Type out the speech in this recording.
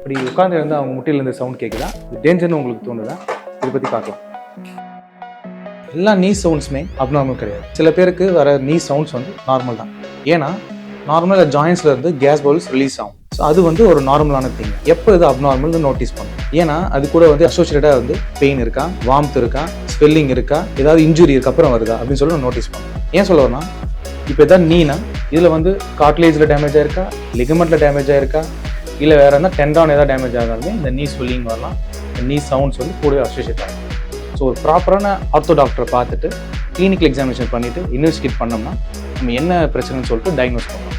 இப்படி உட்காந்து இருந்து அவங்க முட்டியிலேருந்து சவுண்ட் கேட்குதா, இது டேஞ்சர்னு உங்களுக்கு தோணுதா, இதை பற்றி பார்க்கலாம். எல்லா நீ சவுண்ட்ஸுமே அப்நார்மல் கிடையாது. சில பேருக்கு வர நீ சவுண்ட்ஸ் வந்து நார்மல் தான். ஏன்னா நார்மலாக ஜாயின்ஸ்ல இருந்து கேஸ் பவுல்ஸ் ரிலீஸ் ஆகும். ஸோ அது வந்து ஒரு நார்மலான திங். எப்போ இது அப்நார்மல்னு நோட்டீஸ் பண்ணும். ஏன்னா அது கூட வந்து அசோசியேட்டடாக வந்து பெயின் இருக்கா, வார்ம்த் இருக்கா, ஸ்வெல்லிங் இருக்கா, ஏதாவது இன்ஜுரி இருக்கு அப்புறம் வருதா அப்படின்னு சொல்லி நோட்டீஸ் பண்ணும். ஏன் சொல்ல வரேன்னா, இப்போ எதாவது நீனா இதில் வந்து கார்ட்லேஜில் டேமேஜ் ஆயிருக்கா, லிகமெண்ட்டில் டேமேஜ் ஆயிருக்கா, இல்லை வேறு எதாவது டெண்டான் ஏதாவது டேமேஜ் ஆகாலுமே இந்த நீ ஸ்வெல்லிங் வரலாம், இந்த நீ சவுண்ட்ஸ் வந்து கூட அசோசியேட் ஆகும். ஸோ ஒரு ப்ராப்பரான ஆர்த்தோ டாக்டரை பார்த்துட்டு கிளினிக்கல் எக்ஸாமினேஷன் பண்ணிவிட்டு இன்வெஸ்டிகேட் பண்ணோம்னா நம்ம என்ன பிரச்சனைன்னு சொல்லிட்டு டயக்னோஸ் பண்ணலாம்.